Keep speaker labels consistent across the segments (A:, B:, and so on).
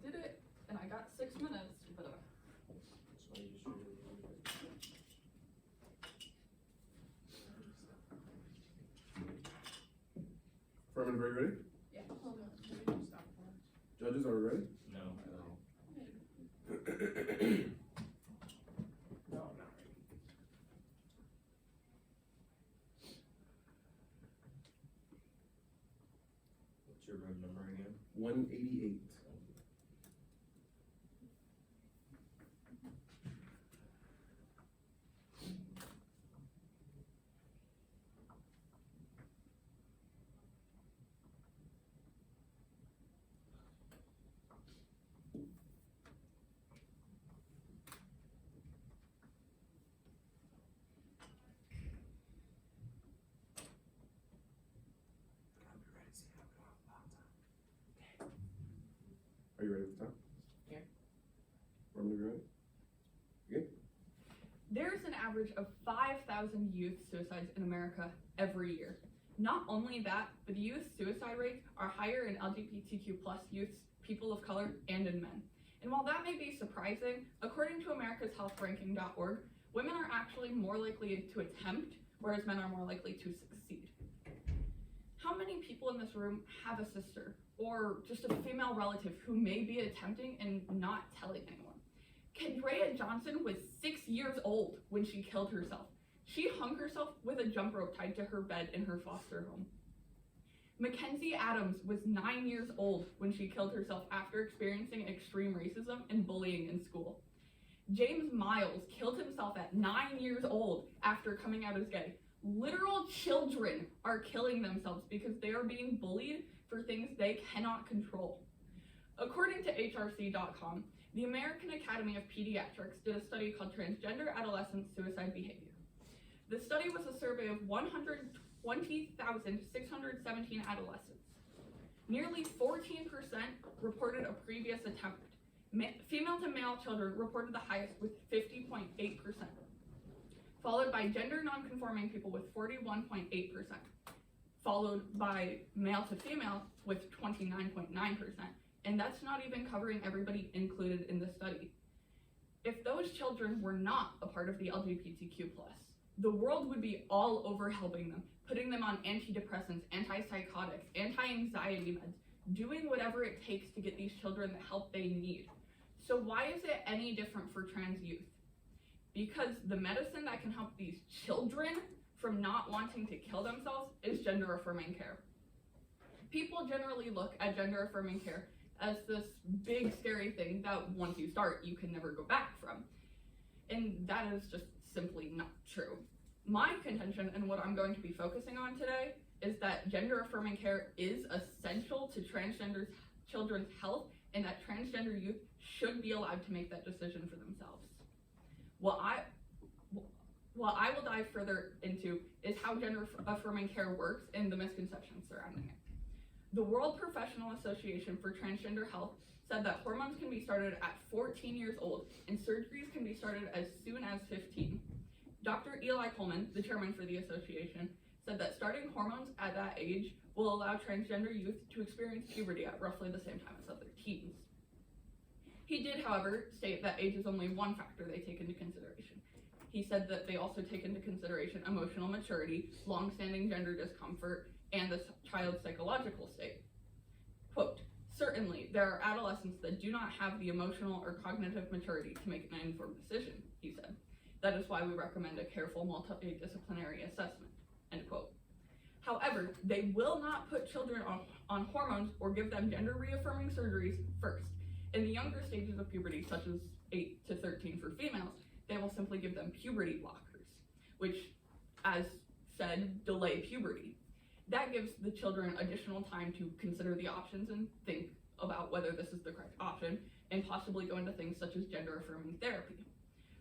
A: did it, and I got 6 minutes, but
B: Affirmative, are you ready?
A: yeah.
B: Judges, are we ready?
C: No.
D: No, I'm not ready.
C: What's your room number again?
B: 188. Are you ready with the time?
D: Yeah.
B: Affirmative, you ready?
A: There's an average of 5,000 youth suicides in America every year. Not only that, but the youth suicide rates are higher in LGBTQ+ youths, people of color, and in men. And while that may be surprising, according to americashealthranking.org, women are actually more likely to attempt, whereas men are more likely to succeed. How many people in this room have a sister or just a female relative who may be attempting and not telling anyone? Kendrea Johnson was 6 years old when she killed herself. She hung herself with a jump rope tied to her bed in her foster home. Mackenzie Adams was 9 years old when she killed herself after experiencing extreme racism and bullying in school. James Miles killed himself at 9 years old after coming out as gay. Literal children are killing themselves because they are being bullied for things they cannot control. According to HRC.com, the American Academy of Pediatrics did a study called Transgender Adolescent Suicide Behavior. The study was a survey of 120,617 adolescents. Nearly 14% reported a previous attempt. Female to male children reported the highest with 50.8%, followed by gender nonconforming people with 41.8%, followed by male to female with 29.9%, and that's not even covering everybody included in the study. If those children were not a part of the LGBTQ+, the world would be all over helping them, putting them on antidepressants, antipsychotics, anti-anxiety meds, doing whatever it takes to get these children the help they need. So why is it any different for trans youth? Because the medicine that can help these children from not wanting to kill themselves is gender affirming care. People generally look at gender affirming care as this big scary thing that once you start, you can never go back from. And that is just simply not true. My contention and what I'm going to be focusing on today is that gender affirming care is essential to transgender children's health and that transgender youth should be allowed to make that decision for themselves. What I will dive further into is how gender affirming care works and the misconceptions surrounding it. The World Professional Association for Transgender Health said that hormones can be started at 14 years old and surgeries can be started as soon as 15. Dr. Eli Coleman, the chairman for the association, said that starting hormones at that age will allow transgender youth to experience puberty at roughly the same time as other teens. He did, however, state that age is only one factor they take into consideration. He said that they also take into consideration emotional maturity, long-standing gender discomfort, and the child's psychological state. Quote, "Certainly, there are adolescents that do not have the emotional or cognitive maturity to make an informed decision," he said. "That is why we recommend a careful multidisciplinary assessment," end quote. However, they will not put children on hormones or give them gender reaffirming surgeries first. In the younger stages of puberty, such as 8 to 13 for females, they will simply give them puberty blockers, which, as said, delay puberty. That gives the children additional time to consider the options and think about whether this is the correct option, and possibly go into things such as gender affirming therapy.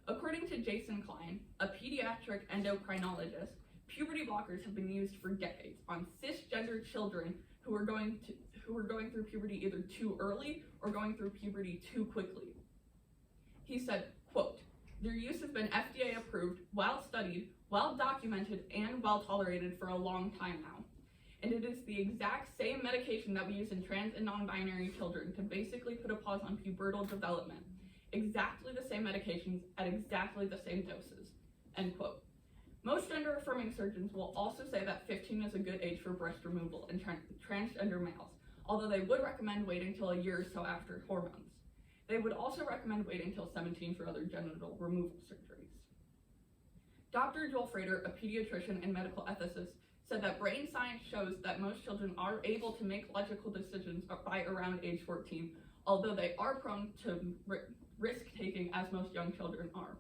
A: According to Jason Klein, a pediatric endocrinologist, puberty blockers have been used for decades on cisgender children who are going through puberty either too early or going through puberty too quickly. He said, quote, "Their use has been FDA approved, well studied, well documented, and well tolerated for a long time now. and it is the exact same medication that we use in trans and non-binary children to basically put a pause on pubertal development. Exactly the same medications at exactly the same doses." End quote. Most gender-affirming surgeons will also say that 15 is a good age for breast removal in transgender males, although they would recommend waiting till a year or so after hormones. They would also recommend waiting till 17 for other genital removal surgeries. Dr. Joel Frater, a pediatrician and medical ethicist, said that brain science shows that most children are able to make logical decisions by around age 14, although they are prone to risk-taking, as most young children are.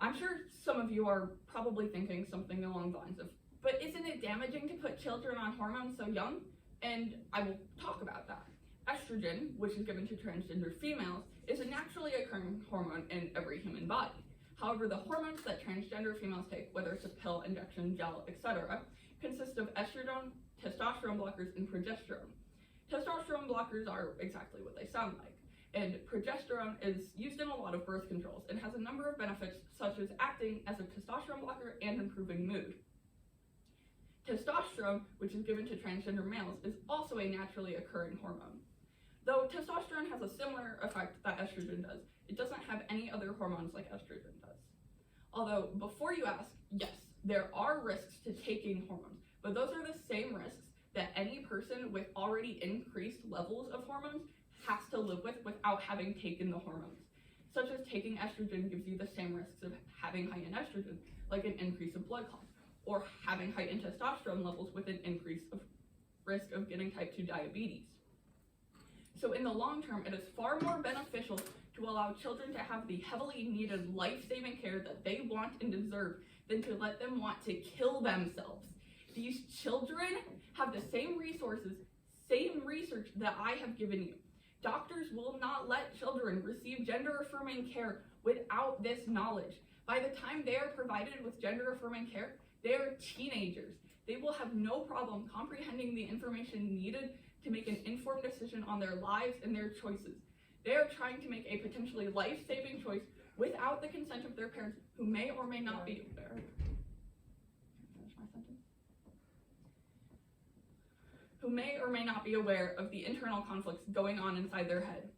A: I'm sure some of you are probably thinking something along the lines of, but isn't it damaging to put children on hormones so young? And I will talk about that. Estrogen, which is given to transgender females, is a naturally occurring hormone in every human body. However, the hormones that transgender females take, whether it's a pill, injection, gel, etc., consist of estrogen, testosterone blockers, and progesterone. Testosterone blockers are exactly what they sound like, and progesterone is used in a lot of birth controls and has a number of benefits, such as acting as a testosterone blocker and improving mood. Testosterone, which is given to transgender males, is also a naturally occurring hormone. Though testosterone has a similar effect that estrogen does, it doesn't have any other hormones like estrogen does. Although, before you ask, yes, there are risks to taking hormones, but those are the same risks that any person with already increased levels of hormones has to live with without having taken the hormones. Such as taking estrogen gives you the same risks of having high in estrogen, like an increase of blood clots, or having high in testosterone levels with an increase of risk of getting type 2 diabetes. So in the long term, it is far more beneficial to allow children to have the heavily needed life-saving care that they want and deserve than to let them want to kill themselves. These children have the same resources, same research that I have given you. Doctors will not let children receive gender-affirming care without this knowledge. By the time they are provided with gender-affirming care, they are teenagers. They will have no problem comprehending the information needed to make an informed decision on their lives and their choices. They are trying to make a potentially life-saving choice without the consent of their parents, who may or may not be aware. Finish my sentence. Who may or may not be aware of the internal conflicts going on inside their head.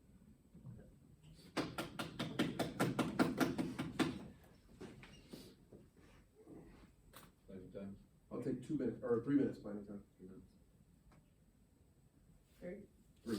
B: I'll take 2 minutes, or 3 minutes, planning time. 3 minutes.
A: Three.
B: 3.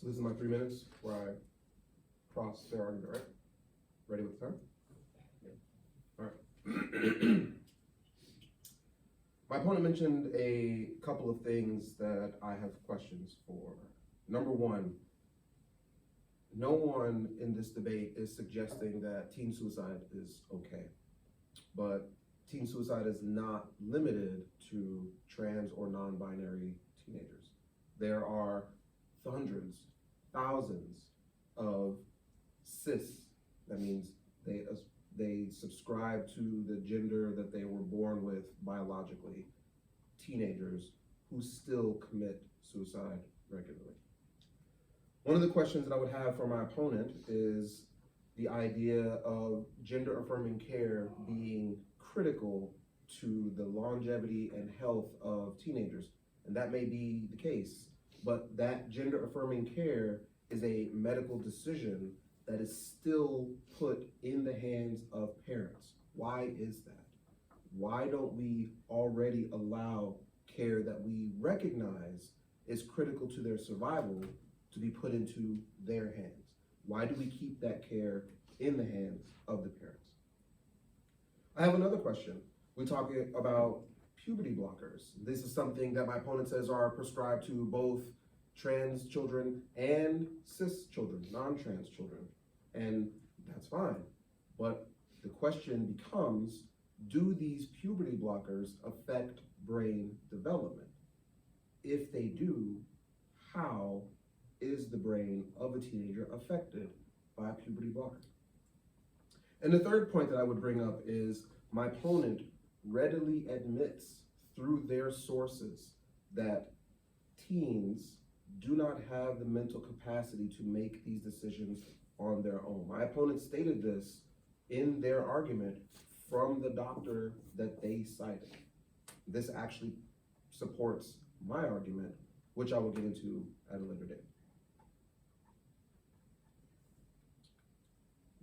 B: So this is my 3 minutes where I cross their argument, right? Ready with the time? All right. My opponent mentioned a couple of things that I have questions for. Number one, no one in this debate is suggesting that teen suicide is okay, but teen suicide is not limited to trans or non-binary teenagers. There are hundreds, thousands of cis, that means they subscribe to the gender that they were born with biologically, teenagers who still commit suicide regularly. One of the questions that I would have for my opponent is the idea of gender affirming care being critical to the longevity and health of teenagers. And that may be the case, but that gender affirming care is a medical decision that is still put in the hands of parents. Why is that? Why don't we already allow care that we recognize is critical to their survival to be put into their hands? Why do we keep that care in the hands of the parents? I have another question. We're talking about puberty blockers. This is something that my opponent says are prescribed to both trans children and cis children, non-trans children. And that's fine. But the question becomes, do these puberty blockers affect brain development? If they do, how is the brain of a teenager affected by a puberty blocker? And the third point that I would bring up is my opponent readily admits through their sources that teens do not have the mental capacity to make these decisions on their own. My opponent stated this in their argument from the doctor that they cited. This actually supports my argument, which I will get into at a later date.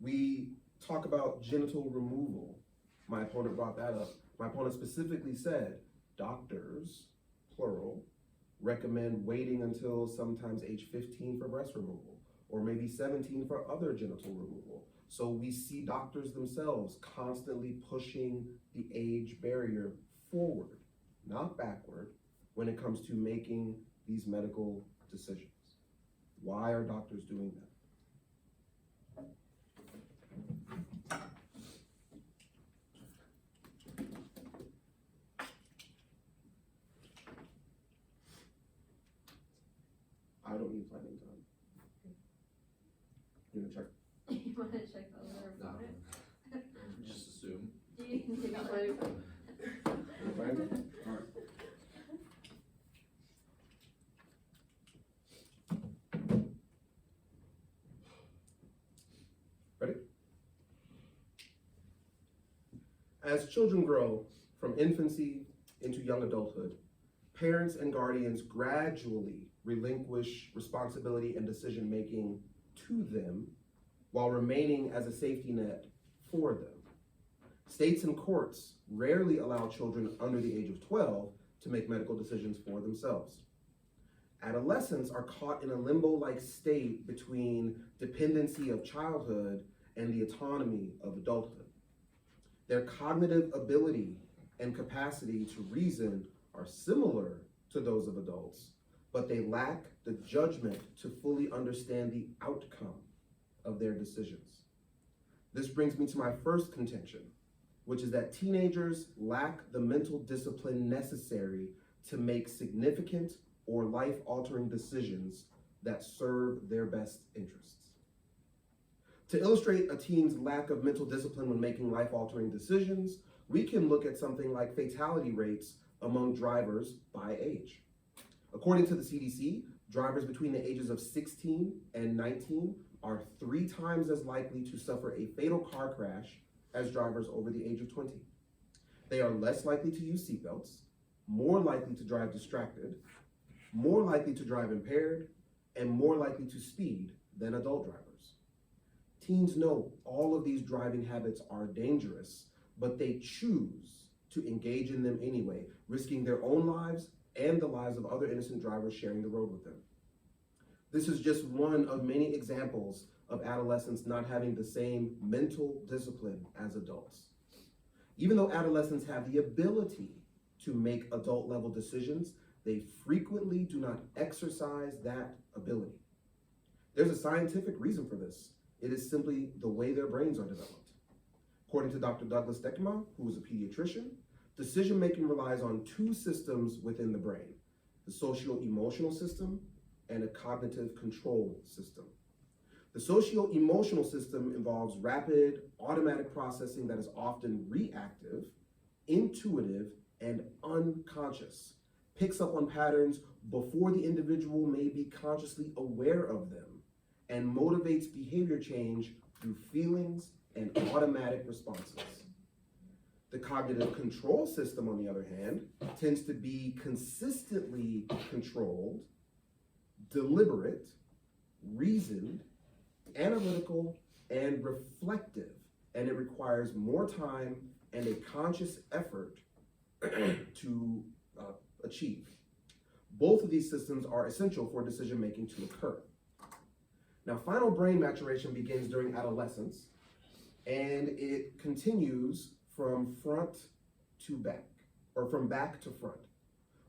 B: We talk about genital removal. My opponent brought that up. My opponent specifically said doctors, plural, recommend waiting until sometimes age 15 for breast removal, or maybe 17 for other genital removal. So we see doctors themselves constantly pushing the age barrier forward, not backward, when it comes to making these medical decisions. Why are doctors doing that? I don't need planning time. You gonna check?
D: You wanna check the other
C: No.
D: opponent?
C: Just assume.
D: Do you need to play?
B: Planning? All right. Ready? As children grow from infancy into young adulthood, parents and guardians gradually relinquish responsibility and decision-making to them while remaining as a safety net for them. States and courts rarely allow children under the age of 12 to make medical decisions for themselves. Adolescents are caught in a limbo-like state between dependency of childhood and the autonomy of adulthood. Their cognitive ability and capacity to reason are similar to those of adults, but they lack the judgment to fully understand the outcome of their decisions. This brings me to my first contention, which is that teenagers lack the mental discipline necessary to make significant or life-altering decisions that serve their best interests. To illustrate a teen's lack of mental discipline when making life-altering decisions, we can look at something like fatality rates among drivers by age. According to the CDC, drivers between the ages of 16 and 19 are 3 times as likely to suffer a fatal car crash as drivers over the age of 20. They are less likely to use seatbelts, more likely to drive distracted, more likely to drive impaired, and more likely to speed than adult drivers. Teens know all of these driving habits are dangerous, but they choose to engage in them anyway, risking their own lives and the lives of other innocent drivers sharing the road with them. This is just one of many examples of adolescents not having the same mental discipline as adults. Even though adolescents have the ability to make adult-level decisions, they frequently do not exercise that ability. There's a scientific reason for this. It is simply the way their brains are developed. According to Dr. Douglas Dekema, who is a pediatrician, decision-making relies on two systems within the brain, the socio-emotional system and a cognitive control system. The socio-emotional system involves rapid, automatic processing that is often reactive, intuitive, and unconscious, picks up on patterns before the individual may be consciously aware of them, and motivates behavior change through feelings and automatic responses. The cognitive control system, on the other hand, tends to be consistently controlled, deliberate, reasoned, analytical, and reflective, and it requires more time and a conscious effort to achieve. Both of these systems are essential for decision-making to occur. Now, final brain maturation begins during adolescence, and it continues from front to back, or from back to front.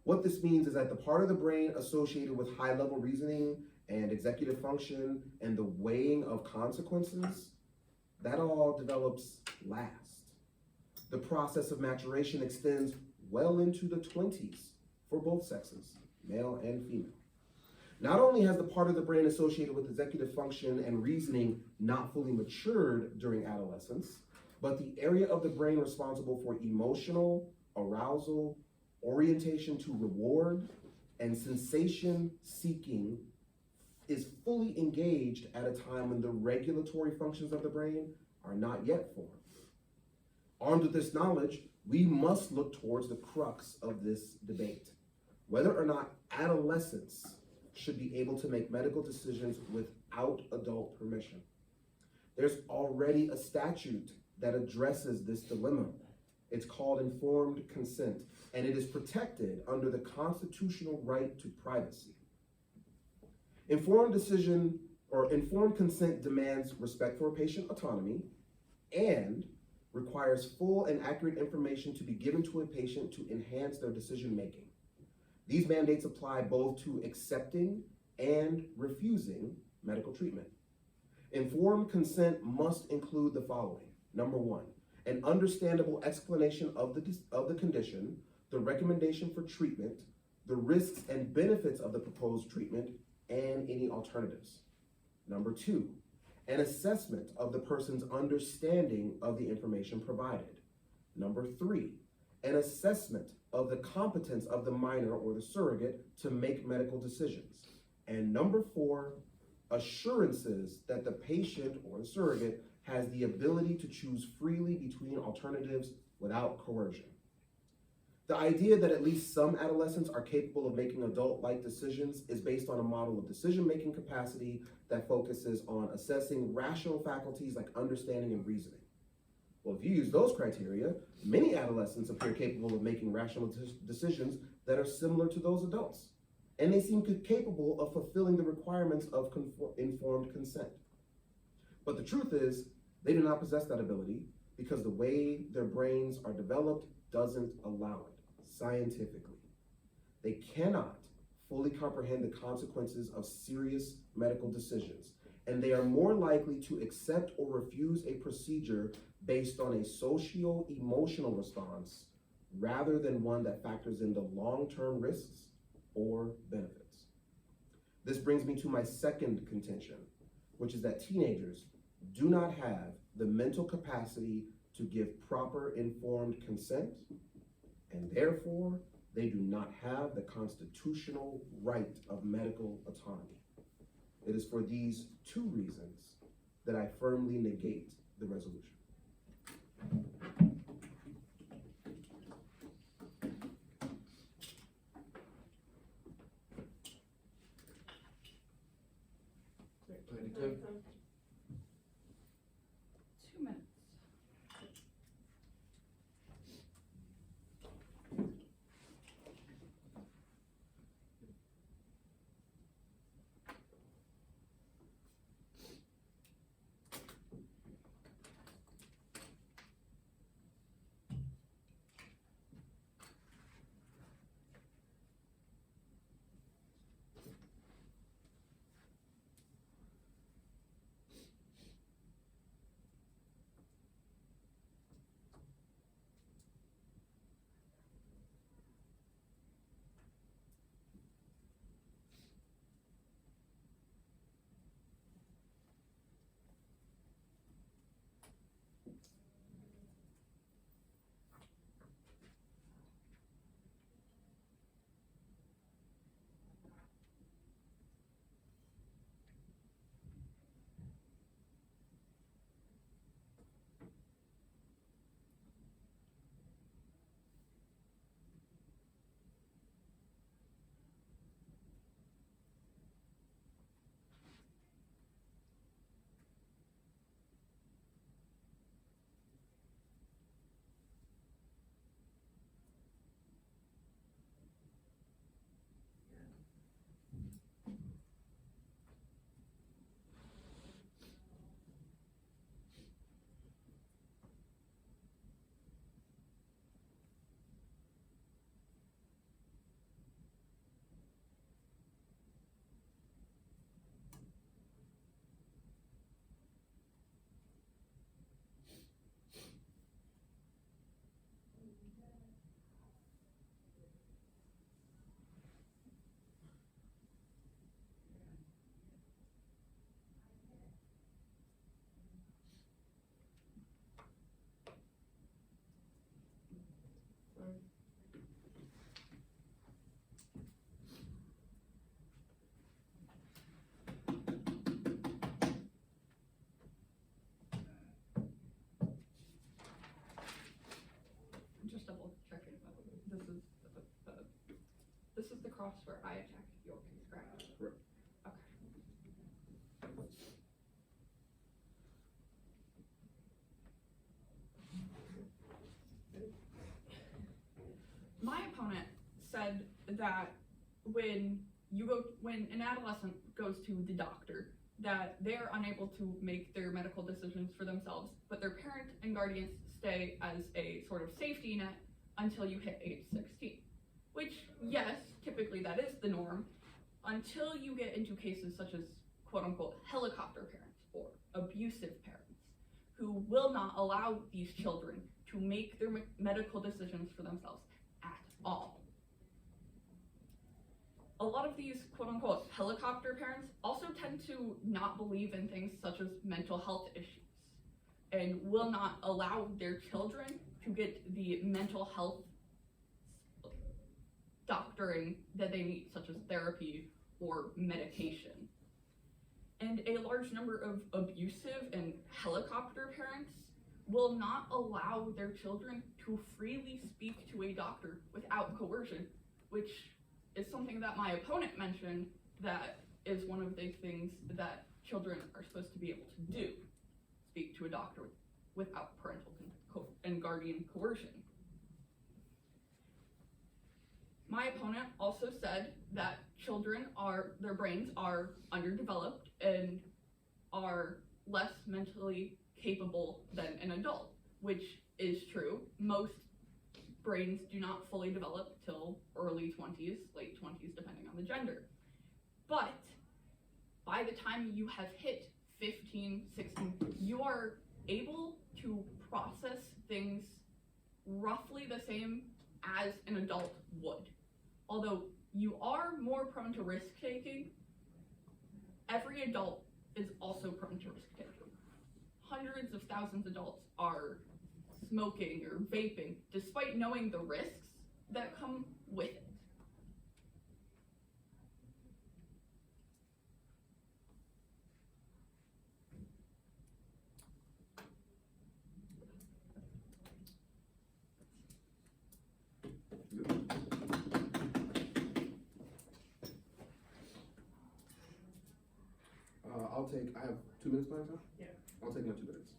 B: What this means is that the part of the brain associated with high-level reasoning and executive function and the weighing of consequences, that all develops last. The process of maturation extends well into the 20s for both sexes, male and female. Not only has the part of the brain associated with executive function and reasoning not fully matured during adolescence, but the area of the brain responsible for emotional, arousal, orientation to reward, and sensation seeking is fully engaged at a time when the regulatory functions of the brain are not yet formed. Armed with this knowledge, we must look towards the crux of this debate, whether or not adolescents should be able to make medical decisions without adult permission. There's already a statute that addresses this dilemma. It's called informed consent, and it is protected under the constitutional right to privacy. Informed consent demands respect for patient autonomy and requires full and accurate information to be given to a patient to enhance their decision-making. These mandates apply both to accepting and refusing medical treatment. Informed consent must include the following. Number one, an understandable explanation of the condition, the recommendation for treatment, the risks and benefits of the proposed treatment, and any alternatives. Number two, an assessment of the person's understanding of the information provided. Number three, an assessment of the competence of the minor or the surrogate to make medical decisions. And number four, assurances that the patient or the surrogate has the ability to choose freely between alternatives without coercion. The idea that at least some adolescents are capable of making adult-like decisions is based on a model of decision-making capacity that focuses on assessing rational faculties like understanding and reasoning. Well, if you use those criteria, many adolescents appear capable of making rational decisions that are similar to those adults, and they seem capable of fulfilling the requirements of informed consent. But the truth is, they do not possess that ability because the way their brains are developed doesn't allow it scientifically. They cannot fully comprehend the consequences of serious medical decisions, and they are more likely to accept or refuse a procedure based on a socio-emotional response rather than one that factors in the long-term risks or benefits. This brings me to my second contention, which is that teenagers do not have the mental capacity to give proper informed consent, and therefore they do not have the constitutional right of medical autonomy. It is for these two reasons that I firmly negate the resolution.
C: Ready to go?
A: 2 minutes. across where I attack your case, correct?
B: Correct.
A: Okay. My opponent said that when an adolescent goes to the doctor, that they're unable to make their medical decisions for themselves, but their parent and guardians stay as a sort of safety net until you hit age 16. Which, yes, typically that is the norm, until you get into cases such as quote-unquote helicopter parents or abusive parents who will not allow these children to make their medical decisions for themselves at all. A lot of these quote-unquote helicopter parents also tend to not believe in things such as mental health issues and will not allow their children to get the mental health doctoring that they need, such as therapy or medication. And a large number of abusive and helicopter parents will not allow their children to freely speak to a doctor without coercion, which is something that my opponent mentioned that is one of the things that children are supposed to be able to do, speak to a doctor without parental and guardian coercion. My opponent also said that their brains are underdeveloped and are less mentally capable than an adult, which is true. Most brains do not fully develop till early 20s, late 20s, depending on the gender. But by the time you have hit 15, 16, you are able to process things roughly the same as an adult would. Although you are more prone to risk taking, every adult is also prone to risk taking. Hundreds of thousands of adults are smoking or vaping despite knowing the risks that come with it.
B: I have 2 minutes by now?
A: Yeah.
B: I'll take my 2 minutes.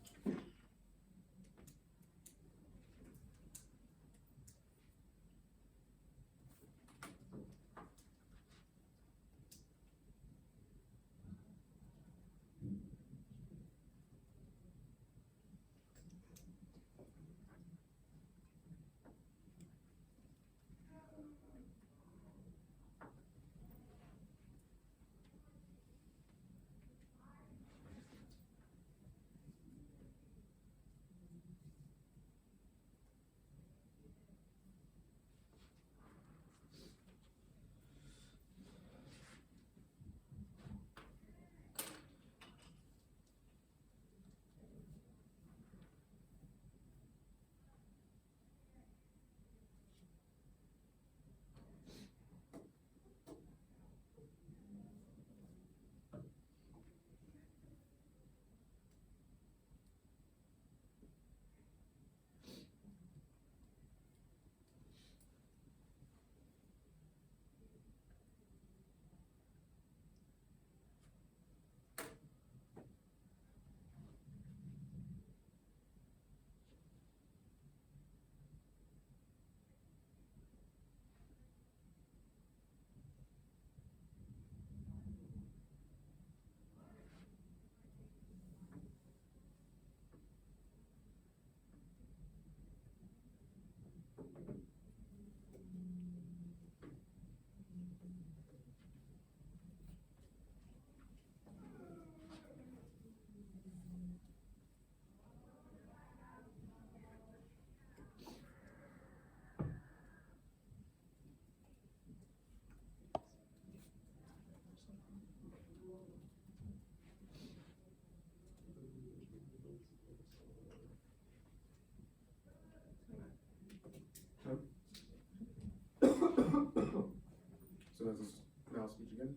B: So that's now speech again.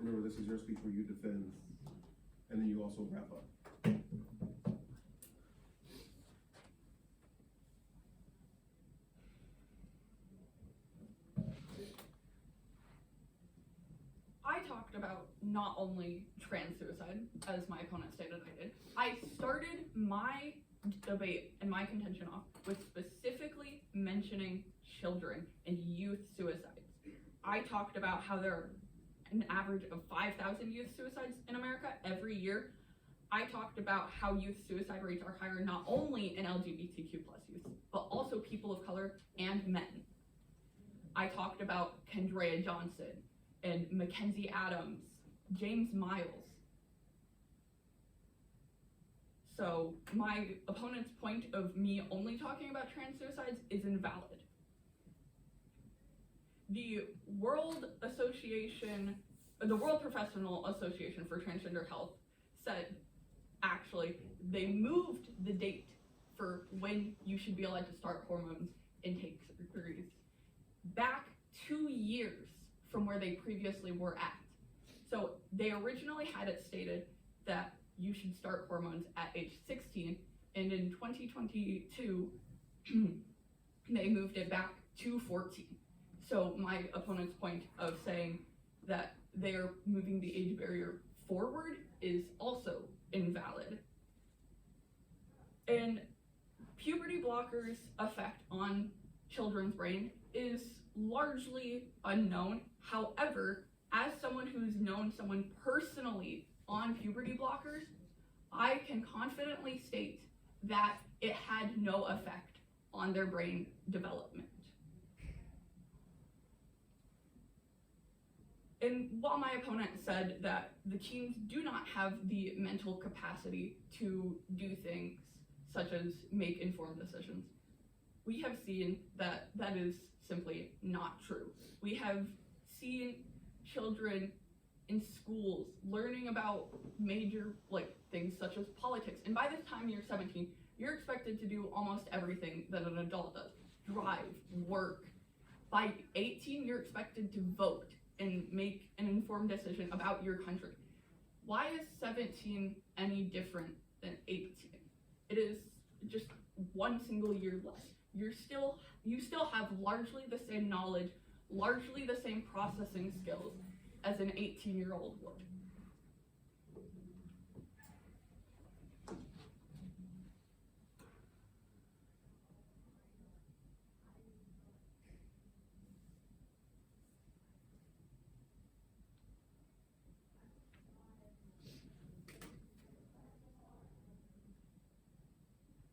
B: Remember, this is your speech where you defend, and then you also wrap up.
A: talked about not only trans suicide, as my opponent stated I did. I started my debate and my contention off with specifically mentioning children and youth suicides. I talked about how there are an average of 5,000 youth suicides in America every year. I talked about how youth suicide rates are higher not only in LGBTQ plus youth, but also people of color and men. I talked about Kendrea Johnson and Mackenzie Adams, James Miles. So my opponent's point of me only talking about trans suicides is invalid. The World Professional Association for Transgender Health said, actually, they moved the date for when you should be allowed to start hormones intake surgeries back 2 years from where they previously were at. So they originally had it stated that you should start hormones at age 16, and in 2022, they moved it back to 14. So my opponent's point of saying that they are moving the age barrier forward is also invalid. And puberty blockers' effect on children's brain is largely unknown. However, as someone who's known someone personally on puberty blockers, I can confidently state that it had no effect on their brain development. And while my opponent said that the teens do not have the mental capacity to do things such as make informed decisions, we have seen that that is simply not true. We have seen children in schools learning about major things such as politics, and by the time you're 17, you're expected to do almost everything that an adult does. Drive, work. By 18, you're expected to vote and make an informed decision about your country. Why is 17 any different than 18? It is just 1 single year less. You still have largely the same knowledge, largely the same processing skills as an 18-year-old would.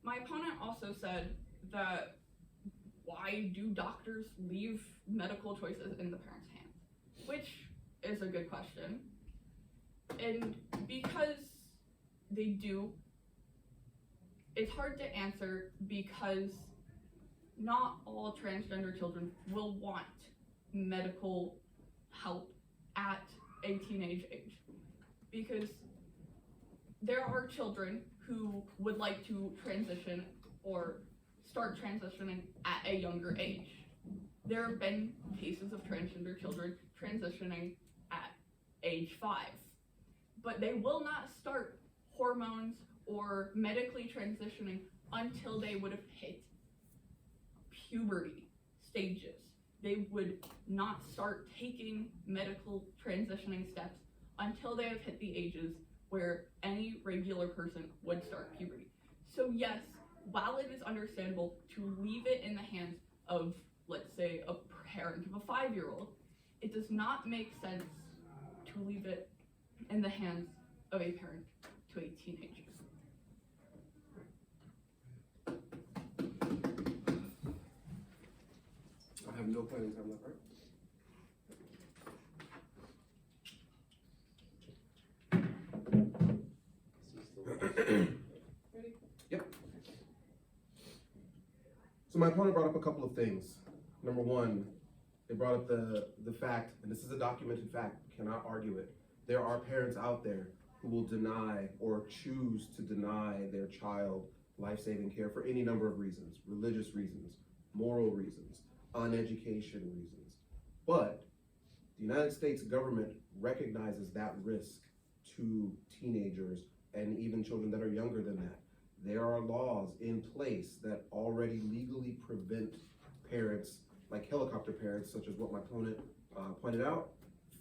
A: My opponent also said that why do doctors leave medical choices in the parents' hands? Which is a good question. And because they do, it's hard to answer because not all transgender children will want medical help at a teenage age. Because there are children who would like to transition or start transitioning at a younger age. There have been cases of transgender children transitioning at age 5, but they will not start hormones or medically transitioning until they would have hit puberty stages. They would not start taking medical transitioning steps until they have hit the ages where any regular person would start puberty. So yes, while it is understandable to leave it in the hands of, let's say, a parent of a 5-year-old, it does not make sense to leave it in the hands of a parent to a teenager.
B: I have no planning time left, right? Yep. So my opponent brought up a couple of things. Number one, they brought up the fact, and this is a documented fact, cannot argue it. There are parents out there who will deny or choose to deny their child life-saving care for any number of reasons, religious reasons, moral reasons, uneducation reasons. But the United States government recognizes that risk to teenagers and even children that are younger than that. There are laws in place that already legally prevent parents, like helicopter parents, such as what my opponent pointed out,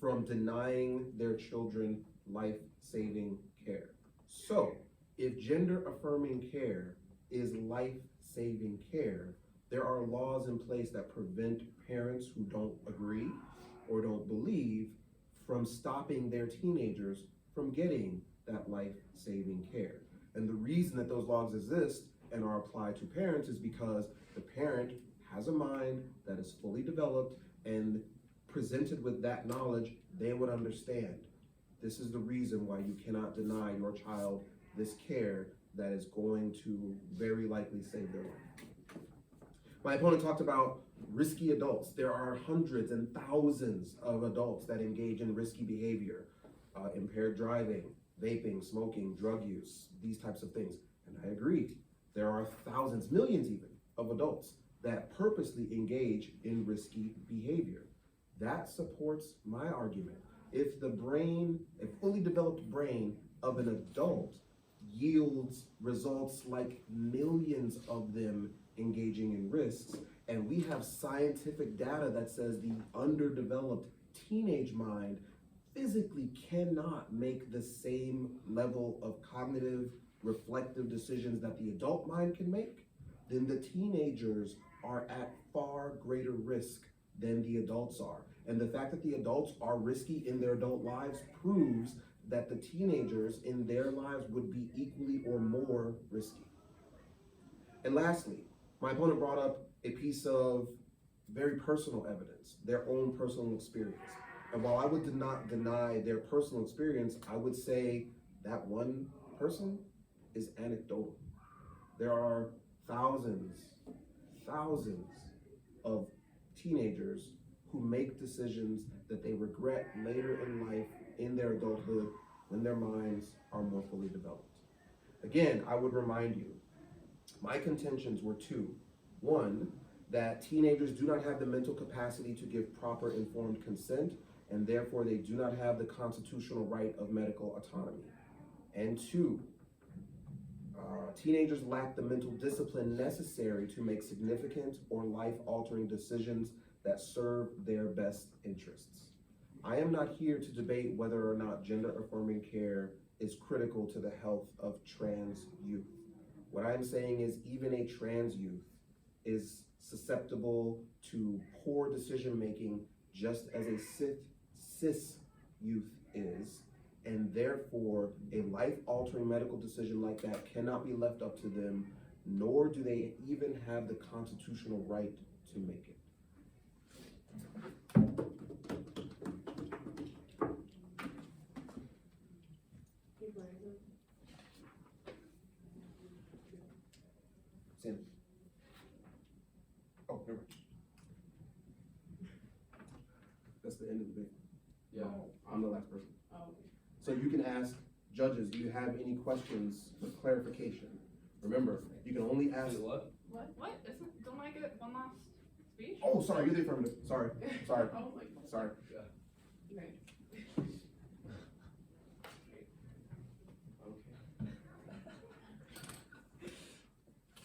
B: from denying their children life-saving care. So, if gender-affirming care is life-saving care, there are laws in place that prevent parents who don't agree or don't believe from stopping their teenagers from getting that life-saving care. And the reason that those laws exist and are applied to parents is because the parent has a mind that is fully developed, and presented with that knowledge, they would understand. This is the reason why you cannot deny your child this care that is going to very likely save their life. My opponent talked about risky adults. There are hundreds and thousands of adults that engage in risky behavior, impaired driving, vaping, smoking, drug use, these types of things. And I agree. There are thousands, millions even, of adults that purposely engage in risky behavior. That supports my argument. If the brain, a fully developed brain of an adult yields results like millions of them engaging in risks, and we have scientific data that says the underdeveloped teenage mind physically cannot make the same level of cognitive, reflective decisions that the adult mind can make, then the teenagers are at far greater risk than the adults are. And the fact that the adults are risky in their adult lives proves that the teenagers in their lives would be equally or more risky. And lastly, my opponent brought up a piece of very personal evidence, their own personal experience. And while I would not deny their personal experience, I would say that one person is anecdotal. There are thousands of teenagers who make decisions that they regret later in life, in their adulthood, when their minds are more fully developed. Again, I would remind you, my contentions were two. One, that teenagers do not have the mental capacity to give proper informed consent, and therefore they do not have the constitutional right of medical autonomy. And two, teenagers lack the mental discipline necessary to make significant or life-altering decisions that serve their best interests. I am not here to debate whether or not gender-affirming care is critical to the health of trans youth. What I'm saying is even a trans youth is susceptible to poor decision-making just as a cis youth is, and therefore a life-altering medical decision like that cannot be left up to them, nor do they even have the constitutional right to make it. Sam. Oh, never mind. That's the end of the debate.
C: Yeah.
B: I'm the last person.
A: Oh.
B: So you can ask judges, do you have any questions for clarification? Remember, you can only ask.
C: What?
A: What? Don't I get one last speech?
B: Oh, sorry, you're the affirmative. Sorry.
A: Oh my God.
B: Sorry.
C: Yeah.
A: Right.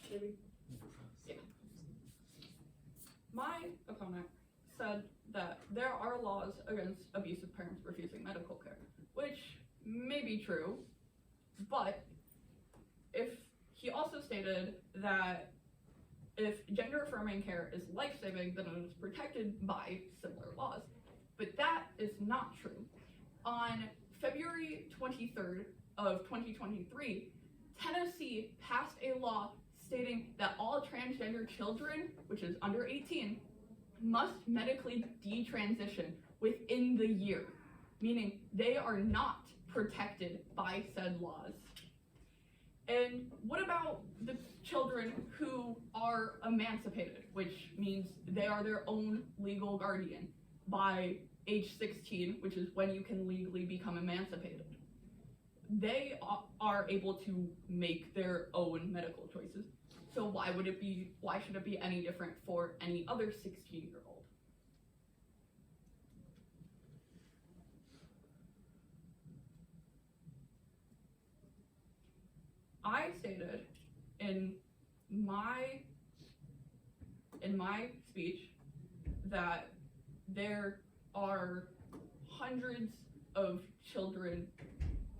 C: Okay.
A: Yeah. My opponent said that there are laws against abusive parents refusing medical care, which may be true, but he also stated that if gender-affirming care is life-saving, then it is protected by similar laws. But that is not true. On February 23rd of 2023, Tennessee passed a law stating that all transgender children, which is under 18, must medically detransition within the year, meaning they are not protected by said laws. And what about the children who are emancipated, which means they are their own legal guardian by age 16, which is when you can legally become emancipated? They are able to make their own medical choices. So why should it be any different for any other 16-year-old? I stated in my speech that there are hundreds of children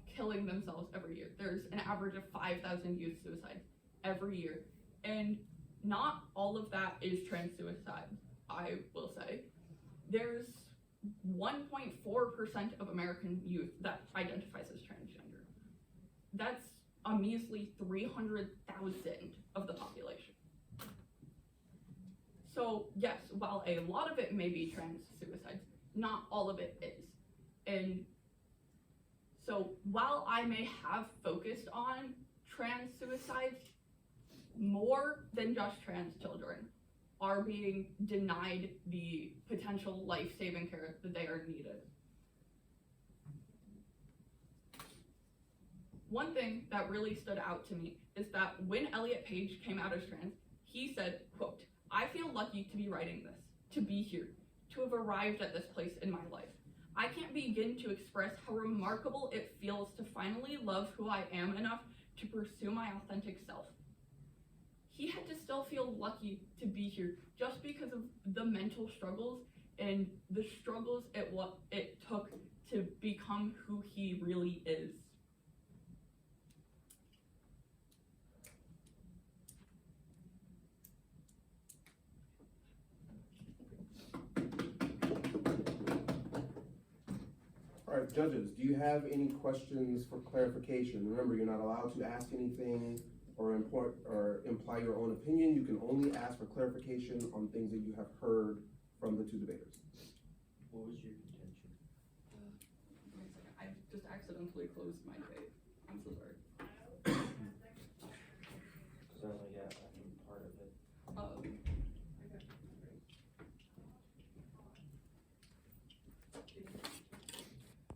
A: killing themselves every year. There's an average of 5,000 youth suicides every year. And not all of that is trans suicide, I will say. There's 1.4% of American youth that identifies as transgender. That's a measly 300,000 of the population. So yes, while a lot of it may be trans suicides, not all of it is. And so while I may have focused on trans suicides, more than just trans children are being denied the potential life-saving care that they are needed. One thing that really stood out to me is that when Elliot Page came out as trans, he said, quote, "I feel lucky to be writing this, to be here, to have arrived at this place in my life. I can't begin to express how remarkable it feels to finally love who I am enough to pursue my authentic self." He had to still feel lucky to be here just because of the mental struggles and the struggles it took to become who he really is.
B: All right, judges, do you have any questions for clarification? Remember, you're not allowed to ask anything or imply your own opinion. You can only ask for clarification on things that you have heard from the two debaters.
E: What was your contention?
A: Wait a second, I just accidentally closed my vape. I'm so sorry.
E: Cause I only got, I think, part of it.